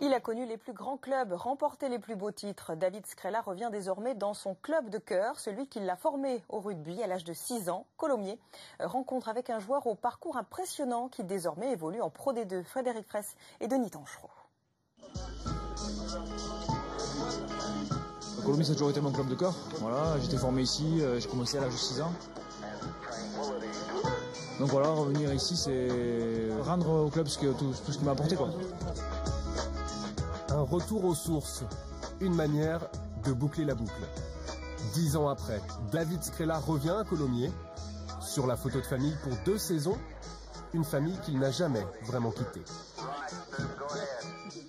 Il a connu les plus grands clubs, remporté les plus beaux titres. David Skrela revient désormais dans son club de cœur, celui qui l'a formé au rugby à l'âge de 6 ans, Colomiers. Rencontre avec un joueur au parcours impressionnant qui désormais évolue en Pro D2. Frédéric Fraisse et Denis Tanchereau. Colomiers, ça a toujours été mon club de cœur. Voilà, j'étais formé ici, j'ai commencé à l'âge de 6 ans. Donc voilà, revenir ici, c'est rendre au club tout ce qu'il m'a apporté, quoi. Un retour aux sources, une manière de boucler la boucle. 10 ans après, David Skrela revient à Colomiers. Sur la photo de famille pour 2 saisons, une famille qu'il n'a jamais vraiment quittée.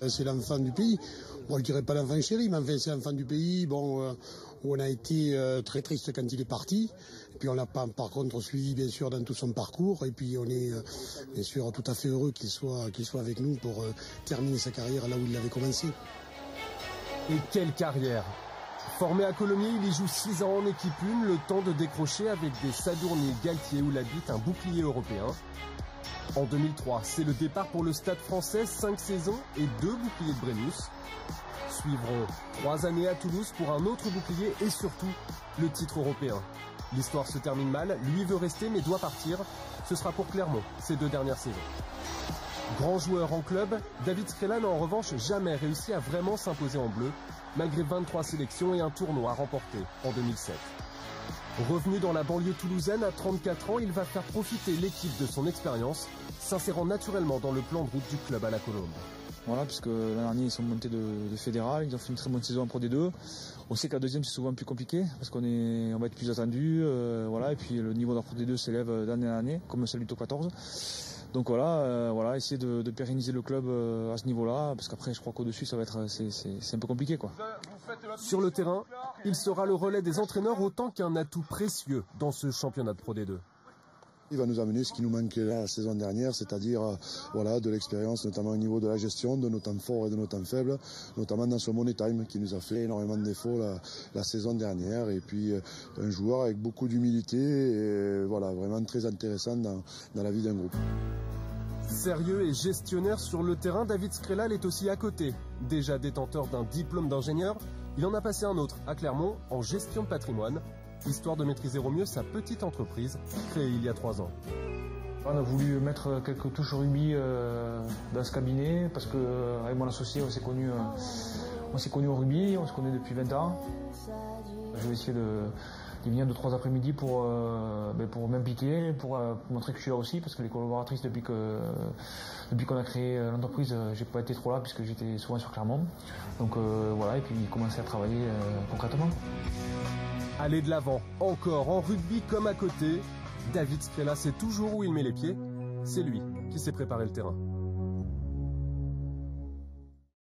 C'est l'enfant du pays. Bon, je dirais pas l'enfant chéri, mais enfin, c'est l'enfant du pays. Bon, où on a été très triste quand il est parti. Et puis on l'a pas, par contre, suivi bien sûr dans tout son parcours. Et puis on est bien sûr tout à fait heureux qu'il soit avec nous pour terminer sa carrière là où il l'avait commencé. Et quelle carrière! Formé à Colomiers, il y joue 6 ans en équipe 1, le temps de décrocher avec des Sadourny, Galtier ou Labitte un bouclier européen. En 2003, c'est le départ pour le Stade français, 5 saisons et 2 boucliers de Brennus. Suivront 3 années à Toulouse pour un autre bouclier et surtout le titre européen. L'histoire se termine mal, lui veut rester mais doit partir. Ce sera pour Clermont, ces 2 dernières saisons. Grand joueur en club, David Skrela n'a en revanche jamais réussi à vraiment s'imposer en bleu, malgré 23 sélections et un tournoi remporté en 2007. Revenu dans la banlieue toulousaine à 34 ans, il va faire profiter l'équipe de son expérience, s'insérant naturellement dans le plan de route du club à la Colombe. Voilà, puisque l'an dernier ils sont montés de fédéral, ils ont fait une très bonne saison en Pro D2. On sait que la deuxième c'est souvent plus compliqué parce qu'on va être plus attendu, voilà, et puis le niveau de la Pro D2 s'élève d'année en année, comme celui du Top 14. Donc voilà, essayer de pérenniser le club à ce niveau-là, parce qu'après je crois qu'au-dessus ça va être c'est un peu compliqué, quoi. Sur le terrain, il sera le relais des entraîneurs autant qu'un atout précieux dans ce championnat de Pro D2. Il va nous amener ce qui nous manquait la saison dernière, c'est-à-dire voilà, de l'expérience, notamment au niveau de la gestion, de nos temps forts et de nos temps faibles, notamment dans ce money time qui nous a fait énormément de défauts la saison dernière. Et puis un joueur avec beaucoup d'humilité et voilà, vraiment très intéressant dans la vie d'un groupe. Sérieux et gestionnaire sur le terrain, David Skrela est aussi à côté. Déjà détenteur d'un diplôme d'ingénieur, il en a passé un autre à Clermont en gestion de patrimoine, histoire de maîtriser au mieux sa petite entreprise créée il y a 3 ans. On a voulu mettre quelques touches rugby dans ce cabinet parce qu'avec mon associé on s'est connus au rugby, on se connaît depuis 20 ans. Je vais essayer d'y venir 2-3 après-midi pour m'impliquer, pour montrer que je suis là aussi, parce que les collaboratrices depuis qu'on a créé l'entreprise, j'ai pas été trop là puisque j'étais souvent sur Clermont. Donc voilà, et puis commencer à travailler concrètement. Aller de l'avant, encore en rugby comme à côté, David Skrela sait toujours où il met les pieds, c'est lui qui s'est préparé le terrain.